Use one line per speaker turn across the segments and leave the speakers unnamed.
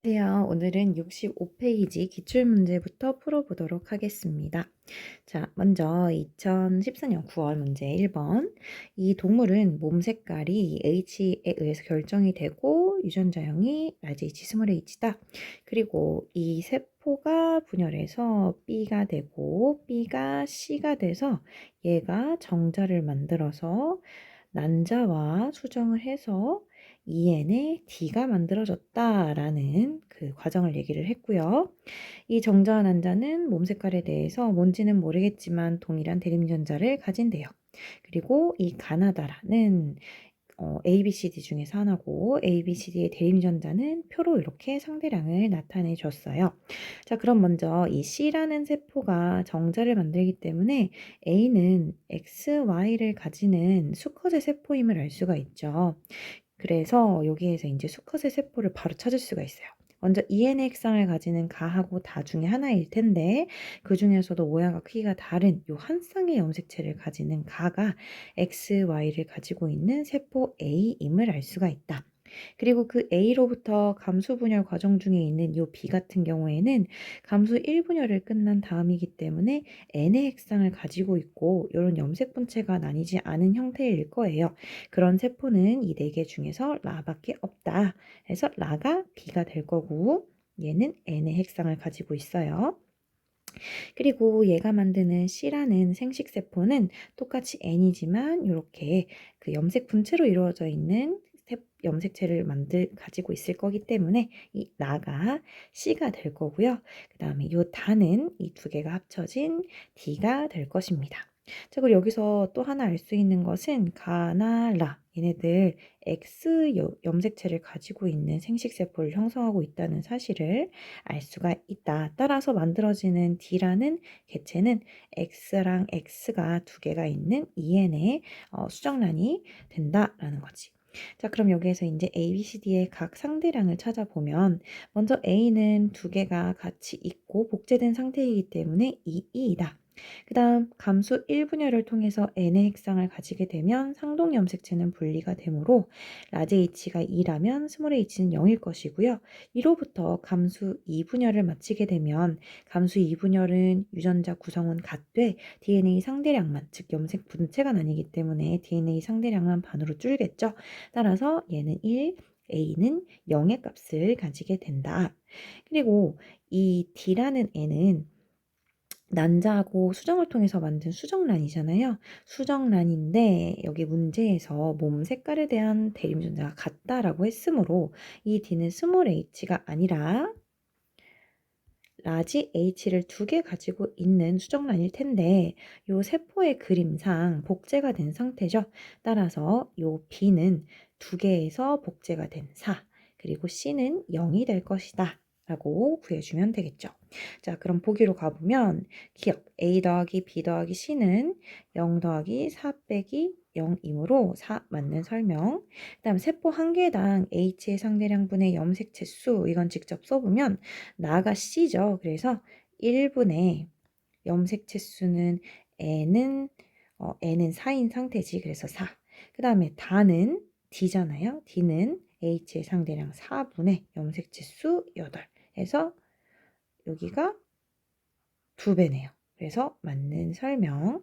안녕하세요. 오늘은 65페이지 기출문제부터 풀어보도록 하겠습니다. 자, 먼저 2014년 9월 문제 1번. 이 동물은 몸 색깔이 H에 의해서 결정이 되고 유전자형이 라지 H 스몰 h다. 그리고 이 세포가 분열해서 B가 되고 B가 C가 돼서 얘가 정자를 만들어서 난자와 수정을 해서 EN의 D가 만들어졌다라는 그 과정을 얘기를 했고요. 이 정자와 난자는 몸 색깔에 대해서 뭔지는 모르겠지만 동일한 대립유전자를 가진대요. 그리고 이 가나다라는 ABCD 중에서 하나고 ABCD의 대립유전자는 표로 이렇게 상대량을 나타내 줬어요. 자, 그럼 먼저 이 C라는 세포가 정자를 만들기 때문에 A는 XY를 가지는 수컷의 세포임을 알 수가 있죠. 그래서 여기에서 이제 수컷의 세포를 바로 찾을 수가 있어요. 먼저 EN의 핵상을 가지는 가하고 다 중에 하나일 텐데 그 중에서도 모양과 크기가 다른 요 한 쌍의 염색체를 가지는 가가 XY를 가지고 있는 세포 A임을 알 수가 있다. 그리고 그 A로부터 감수 분열 과정 중에 있는 요 B 같은 경우에는 감수 1분열을 끝난 다음이기 때문에 N의 핵상을 가지고 있고 이런 염색 분체가 나뉘지 않은 형태일 거예요. 그런 세포는 이 네 개 중에서 라밖에 없다. 그래서 라가 B가 될 거고 얘는 N의 핵상을 가지고 있어요. 그리고 얘가 만드는 C라는 생식세포는 똑같이 N이지만 이렇게 그 염색 분체로 이루어져 있는 염색체를 가지고 있을 거기 때문에 이 나가 C가 될 거고요. 그 다음에 이 다는 이 두 개가 합쳐진 D가 될 것입니다. 자, 그리고 여기서 또 하나 알 수 있는 것은 가나 라 얘네들 X 염색체를 가지고 있는 생식세포를 형성하고 있다는 사실을 알 수가 있다. 따라서 만들어지는 D라는 개체는 X랑 X가 두 개가 있는 EN의 수정란이 된다라는 거지. 자, 그럼 여기에서 이제 A, B, C, D의 각 상대량을 찾아보면 먼저 A는 두 개가 같이 있고 복제된 상태이기 때문에 2이다. 그 다음 감수 1분열을 통해서 N의 핵상을 가지게 되면 상동 염색체는 분리가 되므로 라지 H가 2라면 스몰 h는 0일 것이고요. 이로부터 감수 2분열을 마치게 되면 감수 2분열은 유전자 구성은 같되 DNA 상대량만, 즉 염색 분체가 나뉘기 때문에 DNA 상대량만 반으로 줄겠죠. 따라서 얘는 1, A는 0의 값을 가지게 된다. 그리고 이 D라는 N은 난자하고 수정을 통해서 만든 수정란이잖아요. 수정란인데 여기 문제에서 몸 색깔에 대한 대립유전자가 같다라고 했으므로 이 D는 스몰 h가 아니라 라지 H를 두 개 가지고 있는 수정란일 텐데 요 세포의 그림상 복제가 된 상태죠. 따라서 요 B는 두 개에서 복제가 된 4, 그리고 C는 0이 될 것이다 라고 구해주면 되겠죠. 자, 그럼 보기로 가보면 기억 A 더하기 B 더하기 C는 0 더하기 4 빼기 0이므로 4 맞는 설명. 그 다음 세포 한 개당 H의 상대량분의 염색체 수, 이건 직접 써보면 나가 C죠. 그래서 1분의 염색체 수는 N은 4인 상태지. 그래서 4. 그 다음에 다는 D잖아요. D는 H의 상대량 4분의 염색체 수 8. 해서 여기가 2배네요. 그래서 맞는 설명.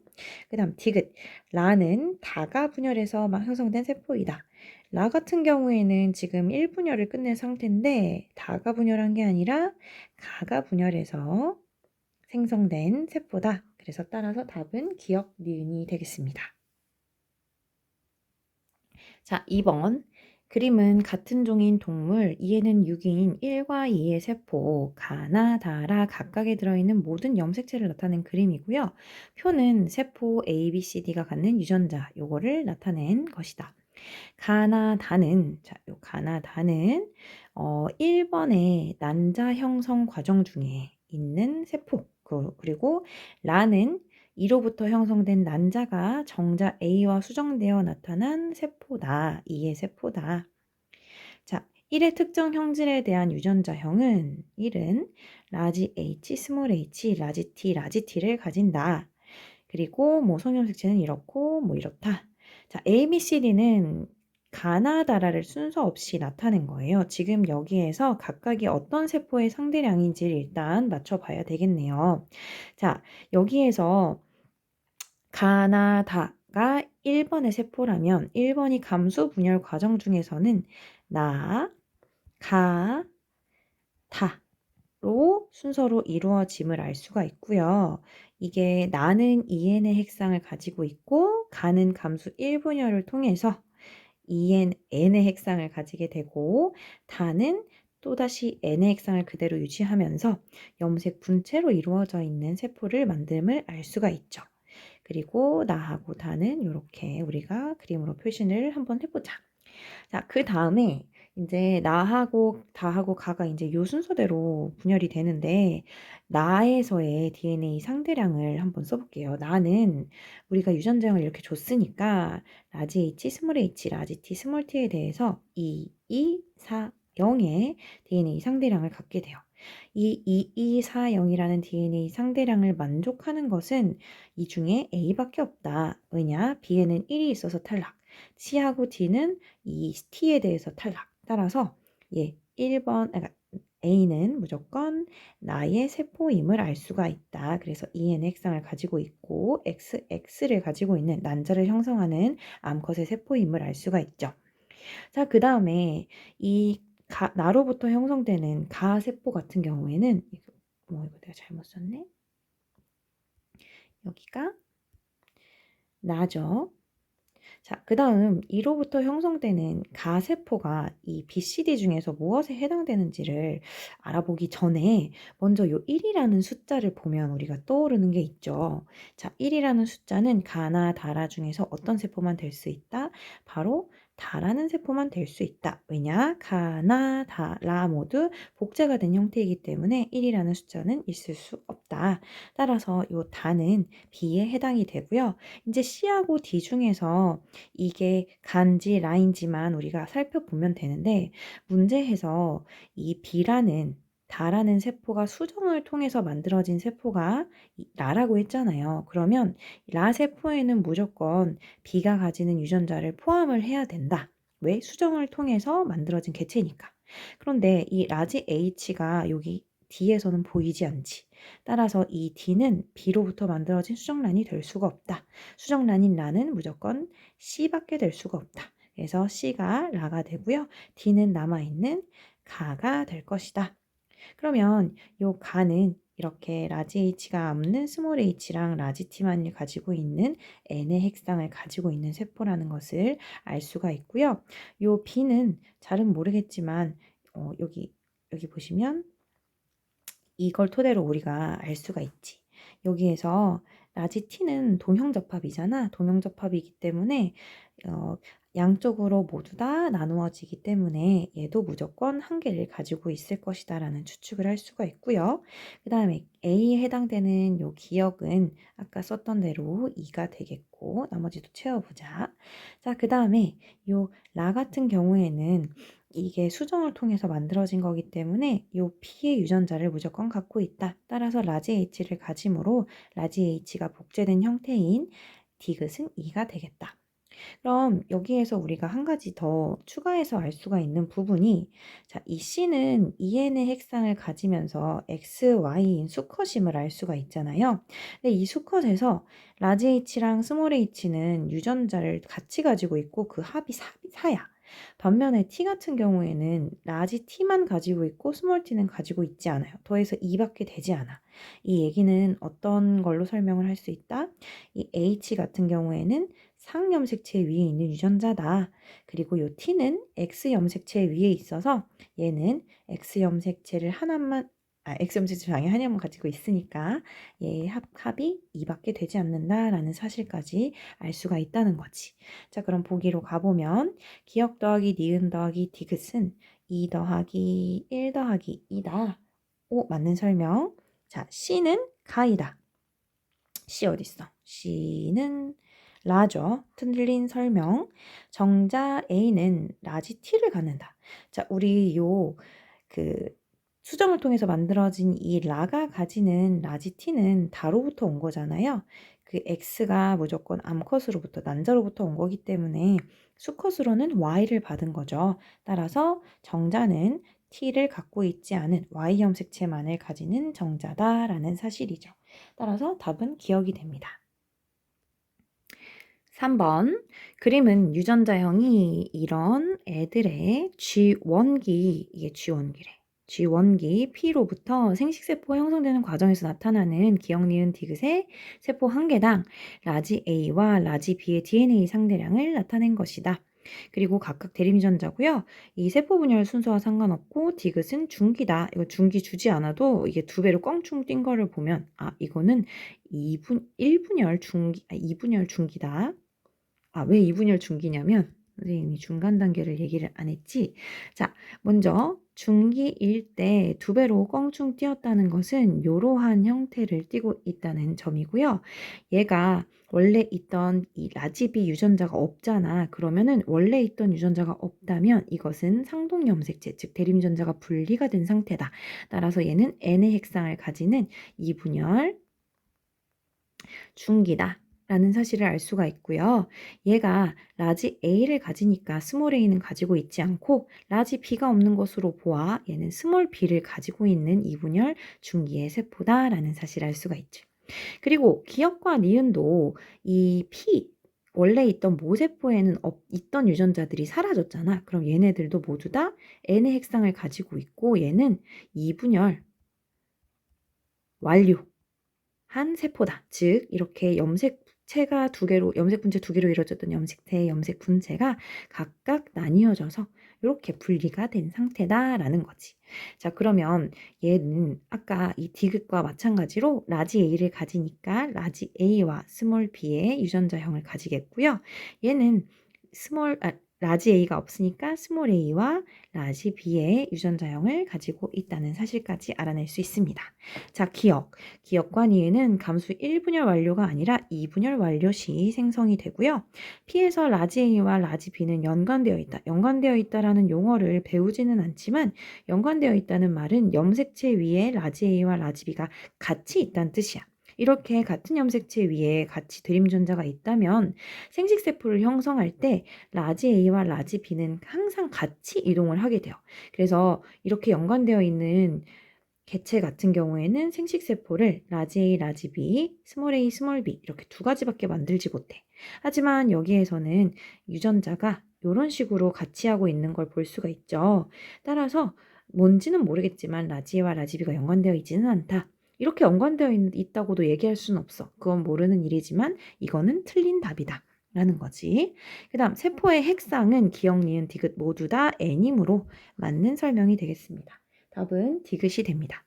그 다음 디귿. 라는 다가 분열해서 막 형성된 세포이다. 라 같은 경우에는 지금 1분열을 끝낸 상태인데 다가 분열한 게 아니라 가가 분열해서 생성된 세포다. 그래서 따라서 답은 기억 니은이 되겠습니다. 자, 2번. 그림은 같은 종인 동물, 이에는 6인 1과 2의 세포, 가나, 다라 각각에 들어있는 모든 염색체를 나타낸 그림이고요. 표는 세포 A, B, C, D가 갖는 유전자, 요거를 나타낸 것이다. 가나다는, 자, 요 가나다는 1번의 난자 형성 과정 중에 있는 세포, 그리고 라는 이로부터 형성된 난자가 정자 A와 수정되어 나타난 세포다. 이의 세포다. 자, 1의 특정 형질에 대한 유전자형은 1은 라지 H, 스몰 h, 라지 T를 가진다. 그리고 뭐 성염색체는 이렇고 뭐 이렇다. 자, A, B, C, D는 가나다라를 순서 없이 나타낸 거예요. 지금 여기에서 각각이 어떤 세포의 상대량인지를 일단 맞춰봐야 되겠네요. 자, 여기에서 가나다가 1번의 세포라면 1번이 감수 분열 과정 중에서는 나, 가, 다로 순서로 이루어짐을 알 수가 있고요. 이게 나는 EN의 핵상을 가지고 있고 가는 감수 1분열을 통해서 N의 핵상을 가지게 되고 다는 또다시 N의 핵상을 그대로 유지하면서 염색 분체로 이루어져 있는 세포를 만듦을 알 수가 있죠. 그리고 나하고 다는 이렇게 우리가 그림으로 표시를 한번 해보자. 자, 그 다음에 이제 나하고 다하고 가가 이제 요 순서대로 분열이 되는데 나에서의 DNA 상대량을 한번 써볼게요. 나는 우리가 유전자형을 이렇게 줬으니까 라지 H, 스몰 h, 라지 T, 스몰 t에 대해서 2, 2, 4, 0의 DNA 상대량을 갖게 돼요. 이 2, 2, 4, 0이라는 DNA 상대량을 만족하는 것은 이 중에 A밖에 없다. 왜냐? B에는 1이 있어서 탈락. C하고 D는 이 T에 대해서 탈락. 따라서 1번, 그러니까 A는 무조건 나의 세포임을 알 수가 있다. 그래서 EN의 핵상을 가지고 있고 XX를 가지고 있는 난자를 형성하는 암컷의 세포임을 알 수가 있죠. 자, 그 다음에 이 나로부터 형성되는 가세포 같은 경우에는 이거 내가 잘못 썼네. 여기가 나죠. 자, 그 다음 이로부터 형성되는 가세포가 이 BCD 중에서 무엇에 해당되는지를 알아보기 전에 먼저 요 1이라는 숫자를 보면 우리가 떠오르는 게 있죠. 자, 1이라는 숫자는 가나 다라 중에서 어떤 세포만 될 수 있다? 바로 다라는 세포만 될 수 있다. 왜냐? 가나 다라 모두 복제가 된 형태이기 때문에 1이라는 숫자는 있을 수 없다. 따라서 요 다는 B에 해당이 되고요. 이제 C하고 D 중에서 이게 간지 라인지만 우리가 살펴보면 되는데 문제에서 이 B라는 다라는 세포가 수정을 통해서 만들어진 세포가 라라고 했잖아요. 그러면 라 세포에는 무조건 B가 가지는 유전자를 포함을 해야 된다. 왜? 수정을 통해서 만들어진 개체니까. 그런데 이 라지 H가 여기 D에서는 보이지 않지. 따라서 이 D는 B로부터 만들어진 수정란이 될 수가 없다. 수정란인 라는 무조건 C밖에 될 수가 없다. 그래서 C가 라가 되고요. D는 남아있는 가가 될 것이다. 그러면 요 가는 이렇게 라지 H가 없는 스몰 h랑 라지 T만 가지고 있는 N의 핵상을 가지고 있는 세포라는 것을 알 수가 있고요. 요 B는 잘은 모르겠지만 여기 보시면 이걸 토대로 우리가 알 수가 있지. 여기에서 라지 T는 동형접합이잖아. 동형접합이기 때문에 양쪽으로 모두 다 나누어지기 때문에 얘도 무조건 한 개를 가지고 있을 것이다 라는 추측을 할 수가 있고요. 그 다음에 A에 해당되는 요 기억은 아까 썼던 대로 2가 되겠고 나머지도 채워보자. 자, 그 다음에 요 라 같은 경우에는 이게 수정을 통해서 만들어진 거기 때문에 이 P의 유전자를 무조건 갖고 있다. 따라서 라지 H를 가짐으로 라지 H가 복제된 형태인 디귿은 2가 되겠다. 그럼 여기에서 우리가 한 가지 더 추가해서 알 수가 있는 부분이 자, 이 C는 EN의 핵상을 가지면서 X, Y인 수컷임을 알 수가 있잖아요. 근데 이 수컷에서 라지 H랑 스몰 h는 유전자를 같이 가지고 있고 그 합이 4야. 반면에 T 같은 경우에는 라지 T만 가지고 있고 스몰 t는 가지고 있지 않아요. 더해서 2밖에 되지 않아. 이 얘기는 어떤 걸로 설명을 할 수 있다? 이 H 같은 경우에는 상염색체 위에 있는 유전자다. 그리고 이 T는 X염색체 위에 있어서 얘는 X염색체를 하나만 X염색체 장애 하나만 가지고 있으니까 얘의 합이 2밖에 되지 않는다라는 사실까지 알 수가 있다는 거지. 자, 그럼 보기로 가보면 기억 더하기 니은 더하기 디귿은 2 더하기 1 더하기 2다. 오, 맞는 설명. 자, C는 가이다. C 어딨어? C는 라죠. 틀린 설명. 정자 A는 라지 T를 갖는다. 자, 우리 그 수정을 통해서 만들어진 이 라가 가지는 라지 t는 다로부터 온 거잖아요. 그 x가 무조건 암컷으로부터 난자로부터 온 거기 때문에 수컷으로는 y를 받은 거죠. 따라서 정자는 t를 갖고 있지 않은 y 염색체만을 가지는 정자다라는 사실이죠. 따라서 답은 기억이 됩니다. 3번 그림은 유전자형이 이런 애들의 G1기, 이게 G1기래. G1기 P로부터 생식세포가 형성되는 과정에서 나타나는 기억, 니은, 디귿의 세포 한 개당 라지 A와 라지 B의 DNA 상대량을 나타낸 것이다. 그리고 각각 대립유전자고요. 이 세포 분열 순서와 상관없고 디귿은 중기다. 이거 중기 주지 않아도 이게 두 배로 껑충 뛴 거를 보면 이거는 1분열 중기, 2분열 중기다. 왜 2분열 중기냐면 선생님이 중간 단계를 얘기를 안 했지. 자, 먼저 중기일 때 두 배로 껑충 뛰었다는 것은 이러한 형태를 띠고 있다는 점이고요. 얘가 원래 있던 이 라지비 유전자가 없잖아. 그러면은 원래 있던 유전자가 없다면 이것은 상동염색체, 즉 대립유전자가 분리가 된 상태다. 따라서 얘는 N의 핵상을 가지는 2분열 중기다. 라는 사실을 알 수가 있고요. 얘가 라지 A를 가지니까 스몰 a는 가지고 있지 않고 라지 B가 없는 것으로 보아 얘는 스몰 b를 가지고 있는 이분열 중기의 세포다라는 사실을 알 수가 있죠. 그리고 기억과 니은도 이 P 원래 있던 모세포에는 있던 유전자들이 사라졌잖아. 그럼 얘네들도 모두 다 N의 핵상을 가지고 있고 얘는 이분열 완료 한 세포다. 즉 이렇게 염색체가 두 개로 염색 분체 두 개로 이루어졌던 염색체, 염색 분체가 각각 나뉘어져서 이렇게 분리가 된 상태다라는 거지. 자, 그러면 얘는 아까 이 디귿과 마찬가지로 라지 A를 가지니까 라지 A와 스몰 b의 유전자형을 가지겠고요. 얘는 라지 A가 없으니까 스몰 a와 라지 b의 유전자형을 가지고 있다는 사실까지 알아낼 수 있습니다. 자, 기억과 니은은 감수 1분열 완료가 아니라 2분열 완료 시 생성이 되고요. P에서 라지 A와 라지 B는 연관되어 있다. 연관되어 있다라는 용어를 배우지는 않지만 연관되어 있다는 말은 염색체 위에 라지 A와 라지 B가 같이 있다는 뜻이야. 이렇게 같은 염색체 위에 같이 대립유전자가 있다면 생식세포를 형성할 때 라지 A와 라지 B는 항상 같이 이동을 하게 돼요. 그래서 이렇게 연관되어 있는 개체 같은 경우에는 생식세포를 라지 A, 라지 B, 스몰 a, 스몰 b 이렇게 두 가지밖에 만들지 못해. 하지만 여기에서는 유전자가 이런 식으로 같이 하고 있는 걸 볼 수가 있죠. 따라서 뭔지는 모르겠지만 라지와 라지 B가 연관되어 있지는 않다. 이렇게 연관되어 있다고도 얘기할 수는 없어. 그건 모르는 일이지만 이거는 틀린 답이다. 라는 거지. 그 다음 세포의 핵상은 기억, 니은, 디귿 모두 다 N이므로 맞는 설명이 되겠습니다. 답은 디귿이 됩니다.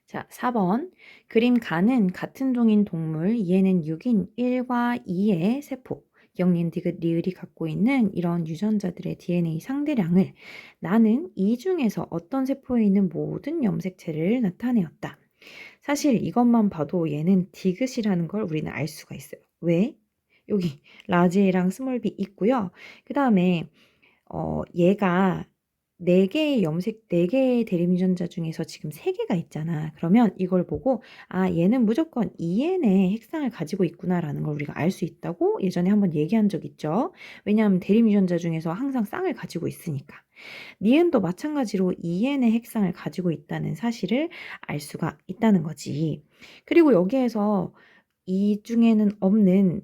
자, 4번. 그림 가는 같은 종인 동물, 얘는 6인 1과 2의 세포, 기억니은 디귿 리을이 갖고 있는 이런 유전자들의 DNA 상대량을 나는 이 중에서 어떤 세포에 있는 모든 염색체를 나타내었다. 사실 이것만 봐도 얘는 디귿이라는 걸 우리는 알 수가 있어요. 왜? 여기 라지랑 스몰 b 있고요. 그 다음에 얘가 4개의 대립유전자 중에서 지금 3개가 있잖아. 그러면 이걸 보고 얘는 무조건 EN의 핵상을 가지고 있구나라는 걸 우리가 알 수 있다고 예전에 한번 얘기한 적 있죠. 왜냐하면 대립유전자 중에서 항상 쌍을 가지고 있으니까. 니은도 마찬가지로 EN의 핵상을 가지고 있다는 사실을 알 수가 있다는 거지. 그리고 여기에서 이 중에는 없는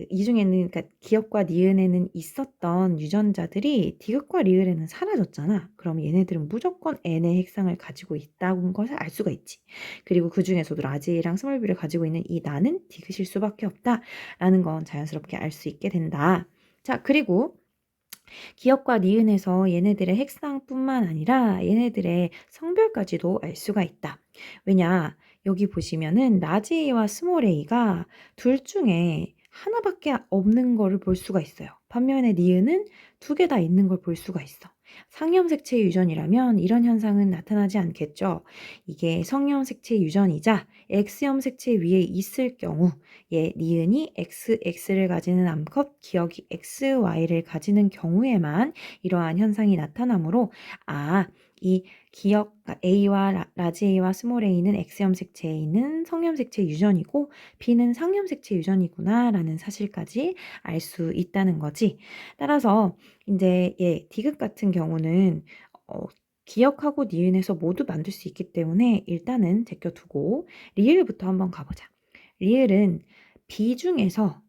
이 중에는 그러니까 기억과 니은에는 있었던 유전자들이 디귿과 리을에는 사라졌잖아. 그럼 얘네들은 무조건 N의 핵상을 가지고 있다는 것을 알 수가 있지. 그리고 그 중에서도 라지랑 스몰비를 가지고 있는 이 나는 디귿일 수밖에 없다라는 건 자연스럽게 알 수 있게 된다. 자, 그리고 기억과 니은에서 얘네들의 핵상뿐만 아니라 얘네들의 성별까지도 알 수가 있다. 왜냐? 여기 보시면은 라지 A와 스몰 a가 둘 중에 하나밖에 없는 거를 볼 수가 있어요. 반면에 니은은 두 개 다 있는 걸 볼 수가 있어. 상염색체 유전이라면 이런 현상은 나타나지 않겠죠. 이게 성염색체 유전이자 X염색체 위에 있을 경우 니은이 XX를 가지는 암컷, 기억이 XY를 가지는 경우에만 이러한 현상이 나타나므로 이 기억 A와 라지 A와 스몰 a는 X염색체 A는 성염색체 유전이고 B는 상염색체 유전이구나라는 사실까지 알 수 있다는 거지. 따라서 이제 디귿 같은 경우는 기억하고 니은에서 모두 만들 수 있기 때문에 일단은 제껴두고 리을부터 한번 가보자. 리을은 B 중에서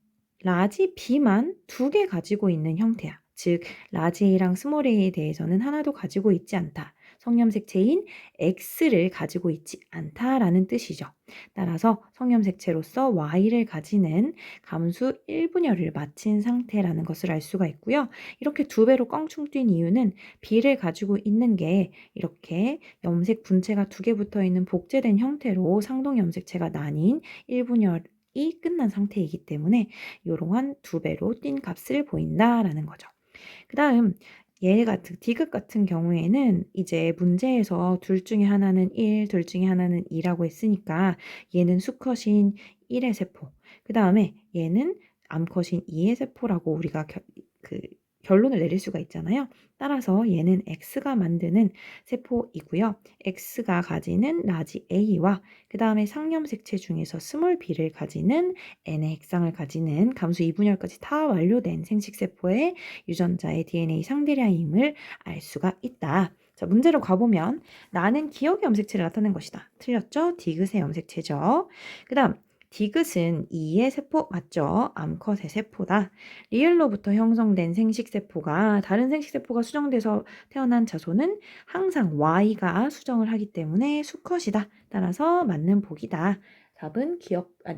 라지 B만 2개 가지고 있는 형태야. 즉 라지 A랑 스몰 a에 대해서는 하나도 가지고 있지 않다. 성염색체인 X를 가지고 있지 않다라는 뜻이죠. 따라서 성염색체로서 Y를 가지는 감수 1분열을 마친 상태라는 것을 알 수가 있고요. 이렇게 2배로 껑충 뛴 이유는 B를 가지고 있는 게 이렇게 염색 분체가 2개 붙어 있는 복제된 형태로 상동 염색체가 나뉜 1분열이 끝난 상태이기 때문에 이러한 2배로 뛴 값을 보인다라는 거죠. 그 다음 얘 같은 디귿 같은 경우에는 이제 문제에서 둘 중에 하나는 1, 둘 중에 하나는 2라고 했으니까 얘는 수컷인 1의 세포, 그 다음에 얘는 암컷인 2의 세포라고 우리가 결론을 내릴 수가 있잖아요. 따라서 얘는 X가 만드는 세포이고요. X가 가지는 라지 A와 그 다음에 상염색체 중에서 스몰 b를 가지는 N의 핵상을 가지는 감수 2분열까지 다 완료된 생식세포의 유전자의 DNA 상대량임을 알 수가 있다. 자, 문제로 가보면 나는 기억의 염색체를 나타낸 것이다. 틀렸죠? 디귿의 염색체죠. 그 다음 디귿은 2의 세포 맞죠? 암컷의 세포다. 리을로부터 형성된 생식세포가 다른 생식세포가 수정돼서 태어난 자손은 항상 Y가 수정을 하기 때문에 수컷이다. 따라서 맞는 복이다. 답은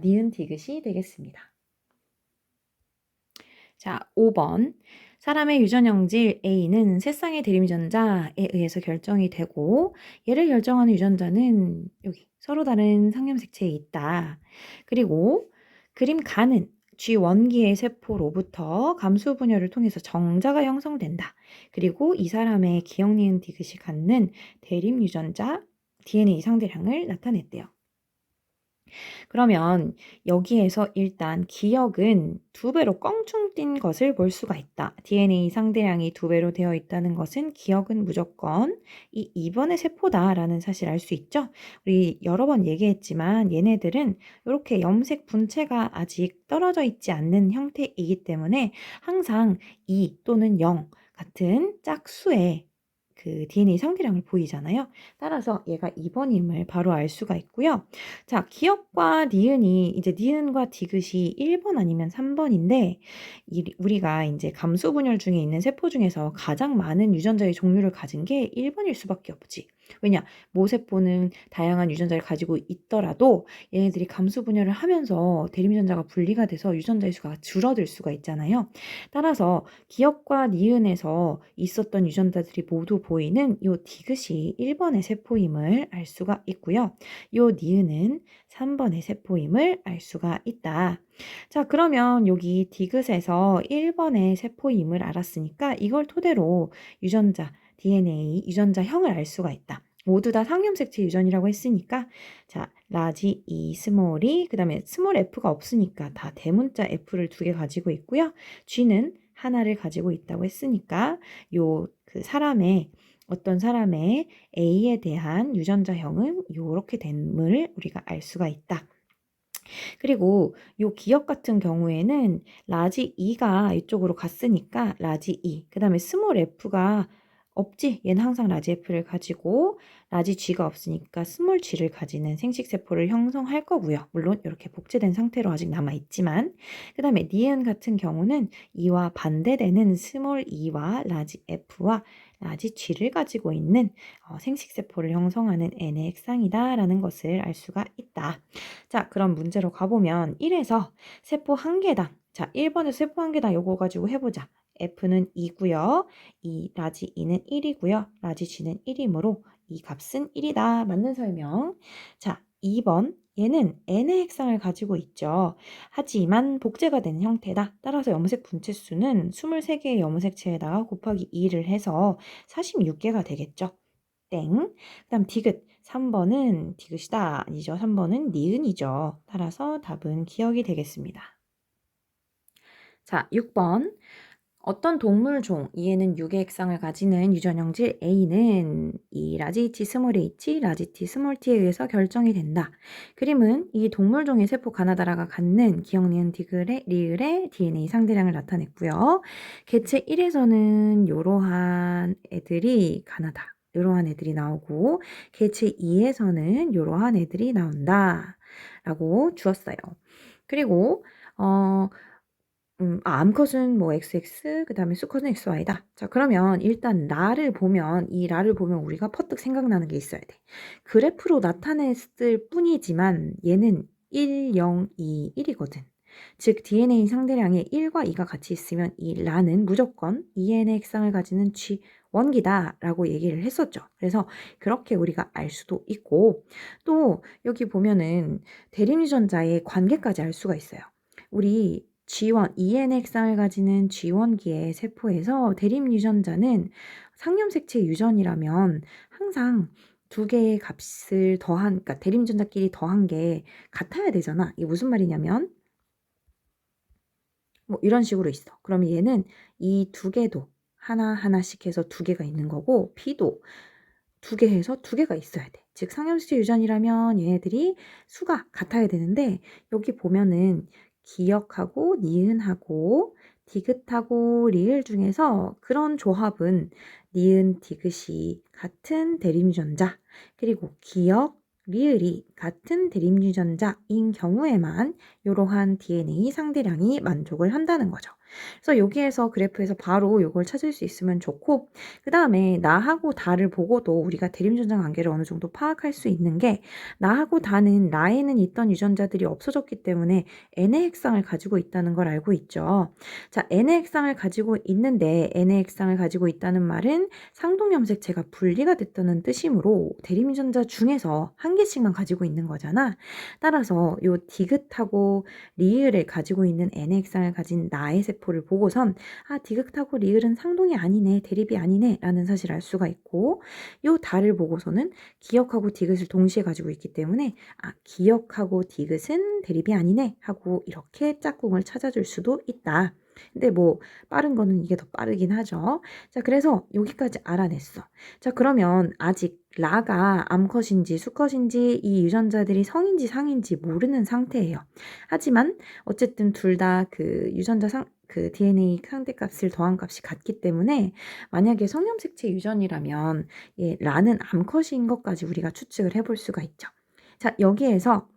니은 디귿이 되겠습니다. 자, 5번. 사람의 유전형질 A는 세 쌍의 대립유전자에 의해서 결정이 되고 얘를 결정하는 유전자는 여기 서로 다른 상염색체에 있다. 그리고 그림 가는 G1기의 세포로부터 감수 분열을 통해서 정자가 형성된다. 그리고 이 사람의 기억 니은 디귿이 갖는 대립 유전자 DNA 상대량을 나타냈대요. 그러면 여기에서 일단 기억은 2배로 껑충 뛴 것을 볼 수가 있다. DNA 상대량이 2배로 되어 있다는 것은 기억은 무조건 이 2번의 세포다라는 사실을 알 수 있죠. 우리 여러 번 얘기했지만 얘네들은 이렇게 염색 분체가 아직 떨어져 있지 않는 형태이기 때문에 항상 2 또는 0 같은 짝수의 그 DNA 상대량을 보이잖아요. 따라서 얘가 2번임을 바로 알 수가 있고요. 자, 기억과 니은이 이제 니은과 디귿이 1번 아니면 3번인데 우리가 이제 감수 분열 중에 있는 세포 중에서 가장 많은 유전자의 종류를 가진 게 1번일 수밖에 없지. 왜냐? 모세포는 다양한 유전자를 가지고 있더라도 얘네들이 감수 분열을 하면서 대립유전자가 분리가 돼서 유전자의 수가 줄어들 수가 있잖아요. 따라서 기억과 니은에서 있었던 유전자들이 모두 보이는 요 디귿이 1번의 세포임을 알 수가 있고요. 요 니은은 3번의 세포임을 알 수가 있다. 자, 그러면 여기 디귿에서 1번의 세포임을 알았으니까 이걸 토대로 유전자 DNA 유전자형을 알 수가 있다. 모두 다 상염색체 유전이라고 했으니까 자, 라지 E, 스몰이 그 다음에 스몰 F가 없으니까 다 대문자 F를 2개 가지고 있고요. G는 하나를 가지고 있다고 했으니까 요 그 어떤 사람의 A에 대한 유전자형은 이렇게 됨을 우리가 알 수가 있다. 그리고 요 기억 같은 경우에는 라지 E가 이쪽으로 갔으니까 라지 E, 그 다음에 스몰 F가 없지. 얘는 항상 라지 F를 가지고 라지 G가 없으니까 스몰 G를 가지는 생식세포를 형성할 거고요. 물론 이렇게 복제된 상태로 아직 남아있지만 그 다음에 니은 같은 경우는 E와 반대되는 스몰 E와 라지 F와 라지 G를 가지고 있는 생식세포를 형성하는 N의 핵상이다라는 것을 알 수가 있다. 자, 그럼 문제로 가보면 1에서 세포 한 개당 자, 1번에서 세포 한 개당 요거 가지고 해보자. F는 2고요. 라지 E는 1이고요. 라지 G는 1이므로 이 값은 1이다. 맞는 설명. 자, 2번 얘는 N의 핵상을 가지고 있죠. 하지만 복제가 된 형태다. 따라서 염색 분체 수는 23개의 염색체에다가 곱하기 2를 해서 46개가 되겠죠. 땡. 그 다음 디귿. 3번은 디귿이다. 아니죠. 3번은 니은이죠. 따라서 답은 기억이 되겠습니다. 자, 6번. 어떤 동물종 E에는 6의 핵상을 가지는 유전형질 A는 이 라지 H, 스몰 h, 라지 T, 스몰 t에 의해서 결정이 된다. 그림은 이 동물종의 세포 가나다라가 갖는 기억, 니은, 디귿의, 리을의 DNA 상대량을 나타냈고요. 개체 1에서는 이러한 애들이 가나다. 이러한 애들이 나오고 개체 2에서는 이러한 애들이 나온다. 라고 주었어요. 그리고 암컷은 뭐 XX, 그 다음에 수컷은 XY다. 자, 그러면 일단 라를 보면, 이 라를 보면 우리가 퍼뜩 생각나는 게 있어야 돼. 그래프로 나타냈을 뿐이지만 얘는 1, 0, 2, 1이거든. 즉, DNA 상대량에 1과 2가 같이 있으면 이 라는 무조건 EN의 핵상을 가지는 G1기다 라고 얘기를 했었죠. 그래서 그렇게 우리가 알 수도 있고, 또 여기 보면은 대립유전자의 관계까지 알 수가 있어요. 우리 G1, EN의 핵상을 가지는 G1기의 세포에서 대립유전자는 상염색체 유전이라면 항상 두 개의 값을 더한, 그러니까 대립유전자끼리 더한 게 같아야 되잖아. 이게 무슨 말이냐면 뭐 이런 식으로 있어. 그러면 얘는 이 두 개도 하나하나씩 해서 두 개가 있는 거고 B도 두 개 해서 두 개가 있어야 돼. 즉 상염수치 유전이라면 얘네들이 수가 같아야 되는데 여기 보면은 기역하고 니은하고 디귿하고 리을 중에서 그런 조합은 니은 디귿이 같은 대립유전자 그리고 기역 리을이 같은 대립유전자인 경우에만 이러한 DNA 상대량이 만족을 한다는 거죠. 그래서 여기에서 그래프에서 바로 이걸 찾을 수 있으면 좋고 그 다음에 나하고 다를 보고도 우리가 대립유전자 관계를 어느 정도 파악할 수 있는 게 나하고 다는 나에는 있던 유전자들이 없어졌기 때문에 N의 핵상을 가지고 있다는 걸 알고 있죠. 자, N의 핵상을 가지고 있는데 N의 핵상을 가지고 있다는 말은 상동염색체가 분리가 됐다는 뜻이므로 대립유전자 중에서 한 개씩만 가지고 있는 거잖아. 따라서 요 디귿하고 리을을 가지고 있는 N의 핵상을 가진 나의 세포를 보고선 아, 디귿하고 리을은 상동이 아니네, 대립이 아니네 라는 사실을 알 수가 있고 요 달을 보고서는 기역하고 디귿을 동시에 가지고 있기 때문에 아, 기역하고 디귿은 대립이 아니네 하고 이렇게 짝꿍을 찾아줄 수도 있다. 근데 뭐 빠른 거는 이게 더 빠르긴 하죠. 자, 그래서 여기까지 알아냈어. 자, 그러면 아직 라가 암컷인지 수컷인지 이 유전자들이 성인지 상인지 모르는 상태예요. 하지만 어쨌든 둘 다 그 유전자 그 DNA 상대값을 더한 값이 같기 때문에 만약에 성염색체 유전이라면 예, 라는 암컷인 것까지 우리가 추측을 해볼 수가 있죠. 자, 여기에서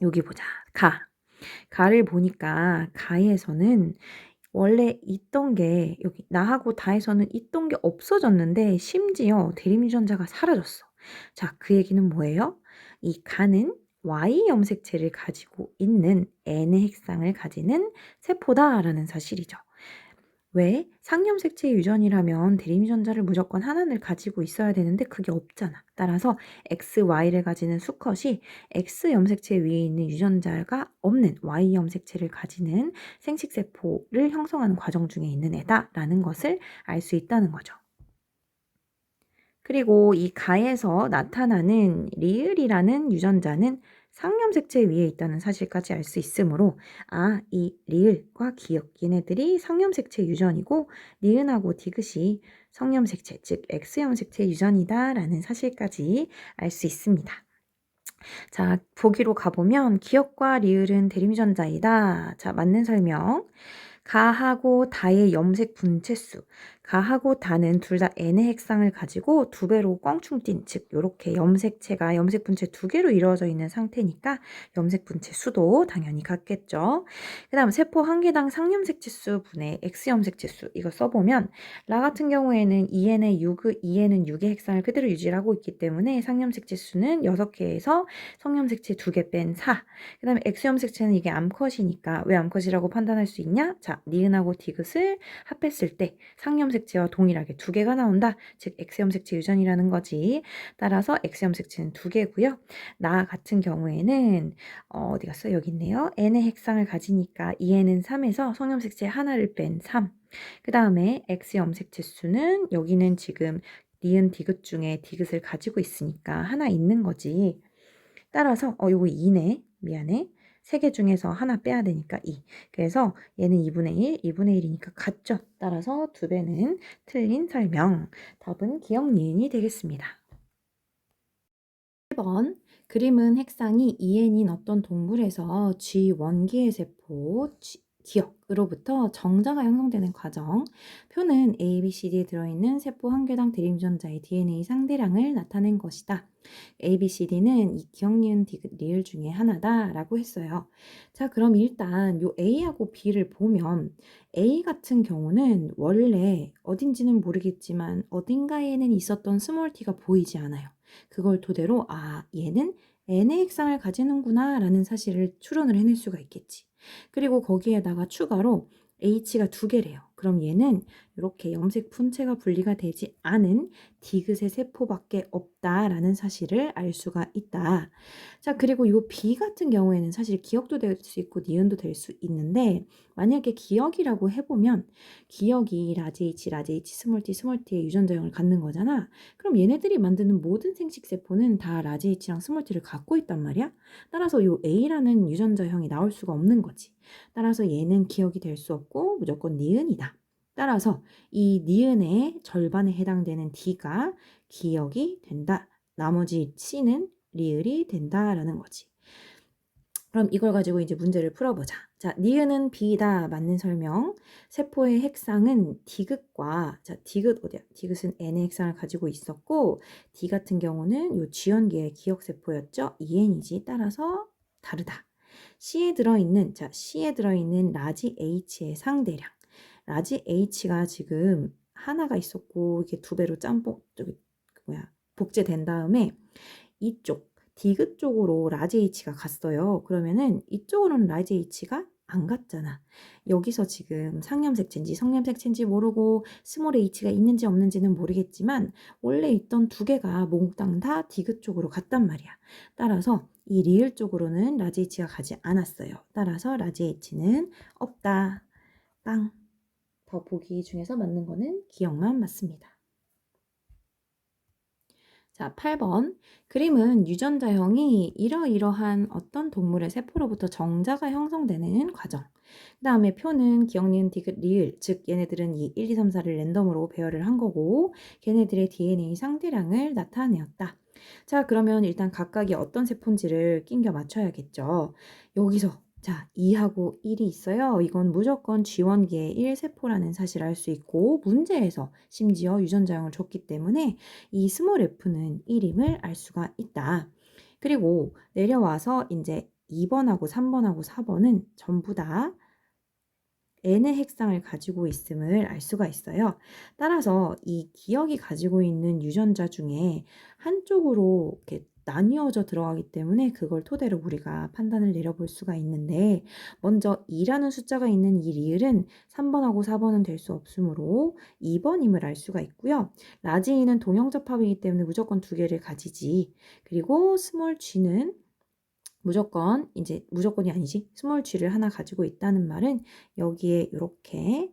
여기 보자. 가를 보니까 가에서는 원래 있던 게 여기 나하고 다에서는 있던 게 없어졌는데 심지어 대립유전자가 사라졌어. 자, 그 얘기는 뭐예요? 이 가는 Y 염색체를 가지고 있는 N의 핵상을 가지는 세포다라는 사실이죠. 왜? 상염색체 유전이라면 대립유전자를 무조건 하나를 가지고 있어야 되는데 그게 없잖아. 따라서 XY를 가지는 수컷이 X 염색체 위에 있는 유전자가 없는 Y 염색체를 가지는 생식세포를 형성하는 과정 중에 있는 애다라는 것을 알 수 있다는 거죠. 그리고 이 가에서 나타나는 리을이라는 유전자는 상염색체 위에 있다는 사실까지 알 수 있으므로 아, 이 리을과 기역 얘네들이 상염색체 유전이고 니은하고 디귿이 성염색체 즉 X염색체 유전이다 라는 사실까지 알 수 있습니다. 자, 보기로 가보면 기역과 리을은 대립유전자이다. 자, 맞는 설명. 가하고 다의 염색 분체수. 가하고 다는 둘 다 N의 핵상을 가지고 두 배로 껑충 뛴, 즉 요렇게 염색체가 염색 분체 두 개로 이루어져 있는 상태니까 염색 분체 수도 당연히 같겠죠. 그 다음 세포 한 개당 상염색체 수 분의 X 염색체 수 이거 써보면 라 같은 경우에는 2N의 6의 핵상을 그대로 유지하고 있기 때문에 상염색체 수는 6개에서 성염색체 2개 뺀 4. 그 다음에 X염색체는 이게 암컷이니까 왜 암컷이라고 판단할 수 있냐? 자, 니은하고 디귿을 합했을 때 상염색체와 동일하게 2개가 나온다. 즉 X염색체 유전이라는 거지. 따라서 X염색체는 2개고요. 나 같은 경우에는 어디 갔어? 여기 있네요. N의 핵상을 가지니까 2N은 3에서 성염색체 하나를 뺀 3. 그 다음에 X염색체 수는 여기는 지금 니은 디귿 중에 디귿을 가지고 있으니까 하나 있는 거지. 따라서 요거 2네. 미안해. 세 개 중에서 하나 빼야 되니까 2. 그래서 얘는 2분의 1, 2분의 1이니까 같죠. 따라서 2배는 틀린 설명. 답은 기억 니은이 되겠습니다. 1번 그림은 핵상이 EN인 어떤 동물에서 G 원기의 세포 기억으로부터 정자가 형성되는 과정. 표는 A, B, C, D에 들어있는 세포 한 개당 대립유전자의 DNA 상대량을 나타낸 것이다. A, B, C, D는 이 기억, 니은, 디귿, 리을 중에 하나다 라고 했어요. 자, 그럼 일단 요 A하고 B를 보면 A 같은 경우는 원래 어딘지는 모르겠지만 어딘가에는 있었던 스몰 t가 보이지 않아요. 그걸 토대로 얘는 n의 핵상을 가지는구나 라는 사실을 추론을 해낼 수가 있겠지. 그리고 거기에다가 추가로 h가 2개래요. 그럼 얘는 이렇게 염색 품체가 분리가 되지 않은 디귿의 세포밖에 없다라는 사실을 알 수가 있다. 자, 그리고 이 B 같은 경우에는 사실 기억도 될 수 있고 니은도 될 수 있는데 만약에 기억이라고 해보면 기억이 라지 H, 라지 H, 스몰 T의 유전자형을 갖는 거잖아. 그럼 얘네들이 만드는 모든 생식세포는 다 라지 H랑 스몰 T를 갖고 있단 말이야. 따라서 이 A라는 유전자형이 나올 수가 없는 거지. 따라서 얘는 기억이 될 수 없고 무조건 니은이다. 따라서 이 니은의 절반에 해당되는 D가 기억이 된다. 나머지 C는 리을이 된다라는 거지. 그럼 이걸 가지고 이제 문제를 풀어보자. 자, 니은은 B다. 맞는 설명. 세포의 핵상은 디귿과, 자, 디귿 어디야? 디귿은 N의 핵상을 가지고 있었고, D 같은 경우는 요 G연계의 기억세포였죠? EN이지. 따라서 다르다. C에 들어있는 라지 H의 상대량. 라지 H가 지금 하나가 있었고, 이게 2배로 복제된 다음에 이쪽 디귿 쪽으로 라지 H가 갔어요. 그러면은 이쪽으로는 라지 H가 안 갔잖아. 여기서 지금 상염색체인지 성염색체인지 모르고 스몰 h가 있는지 없는지는 모르겠지만 원래 있던 2개가 몽땅 다 디귿 쪽으로 갔단 말이야. 따라서 이 리을 쪽으로는 라지 H가 가지 않았어요. 따라서 라지 H는 없다. 빵. 더 보기 중에서 맞는 거는 기억만 맞습니다. 자, 8번. 그림은 유전자형이 이러이러한 어떤 동물의 세포로부터 정자가 형성되는 과정. 그 다음에 표는 기억, 니은, 디귿, 리을, 즉 얘네들은 이 1, 2, 3, 4를 랜덤으로 배열을 한 거고 걔네들의 DNA 상대량을 나타내었다. 자, 그러면 일단 각각이 어떤 세포인지를 낑겨 맞춰야겠죠. 여기서 자, 2하고 1이 있어요. 이건 무조건 G1기의 1세포라는 사실을 알 수 있고 문제에서 심지어 유전자형을 줬기 때문에 이 스몰 f는 1임을 알 수가 있다. 그리고 내려와서 이제 2번하고 3번하고 4번은 전부 다 n의 핵상을 가지고 있음을 알 수가 있어요. 따라서 이 기억이 가지고 있는 유전자 중에 한쪽으로 이렇게 나뉘어져 들어가기 때문에 그걸 토대로 우리가 판단을 내려볼 수가 있는데 먼저 2라는 숫자가 있는 이 리을은 3번하고 4번은 될 수 없으므로 2번임을 알 수가 있고요. 라지 E는 동형접합이기 때문에 무조건 2개를 가지지. 그리고 스몰 g는 무조건이 아니지. 스몰 g를 하나 가지고 있다는 말은 여기에 이렇게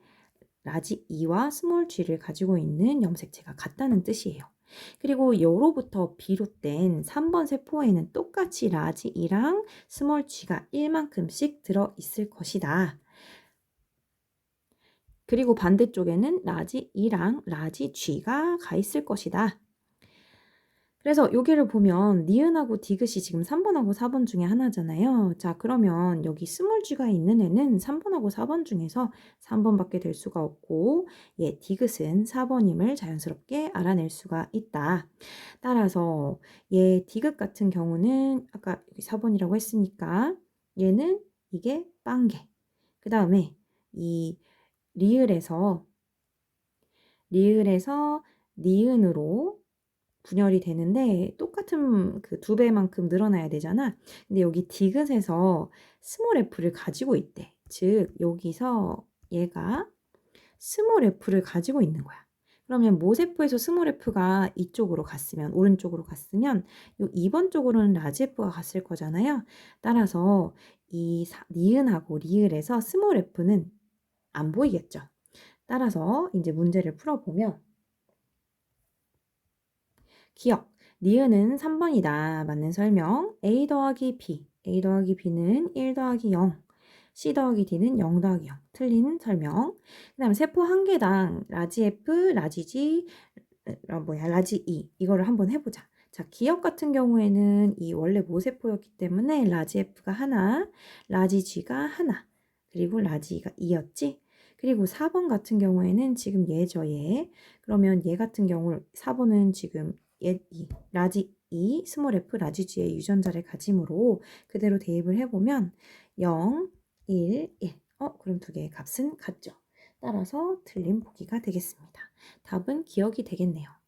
라지 E와 스몰 g를 가지고 있는 염색체가 같다는 뜻이에요. 그리고 요로부터 비롯된 3번 세포에는 똑같이 라지 E랑 스몰 g가 1만큼씩 들어있을 것이다. 그리고 반대쪽에는 라지 E랑 라지 G가 가 있을 것이다. 그래서 여기를 보면 니은하고 디귿이 지금 3번하고 4번 중에 하나잖아요. 자, 그러면 여기 스몰 g가 있는 애는 3번하고 4번 중에서 3번밖에 될 수가 없고 디귿은 4번임을 자연스럽게 알아낼 수가 있다. 따라서 디귿 같은 경우는 아까 여기 4번이라고 했으니까 얘는 이게 빵개. 그 다음에 이 리을에서 니은으로 분열이 되는데 똑같은 그 2배만큼 늘어나야 되잖아. 근데 여기 디귿에서 스몰 f를 가지고 있대. 즉 여기서 얘가 스몰 f를 가지고 있는 거야. 그러면 모세포에서 스몰 f가 이쪽으로 갔으면 오른쪽으로 갔으면 요 2번 쪽으로는 라지 f가 갔을 거잖아요. 따라서 이 니은하고 리을에서 스몰 f는 안 보이겠죠. 따라서 이제 문제를 풀어보면 기억, 니은은 3번이다. 맞는 설명. A 더하기 B. A 더하기 B는 1 더하기 0, C 더하기 D는 0 더하기 0. 틀린 설명. 그 다음에 세포 한 개당 라지 F, 라지 G, 라지 E 이거를 한번 해보자. 자, 기억 같은 경우에는 이 원래 모세포였기 때문에 라지 F가 하나, 라지 G가 하나, 그리고 라지 E가 2였지? 그리고 4번 같은 경우에는 지금 얘죠, 얘. 그러면 얘 같은 경우 4번은 지금 얘, 라지 E, 스몰 f, 라지 G의 유전자를 가짐으로 그대로 대입을 해보면 0, 1, 1. 그럼 두 개의 값은 같죠. 따라서 틀린 보기가 되겠습니다. 답은 기억이 되겠네요.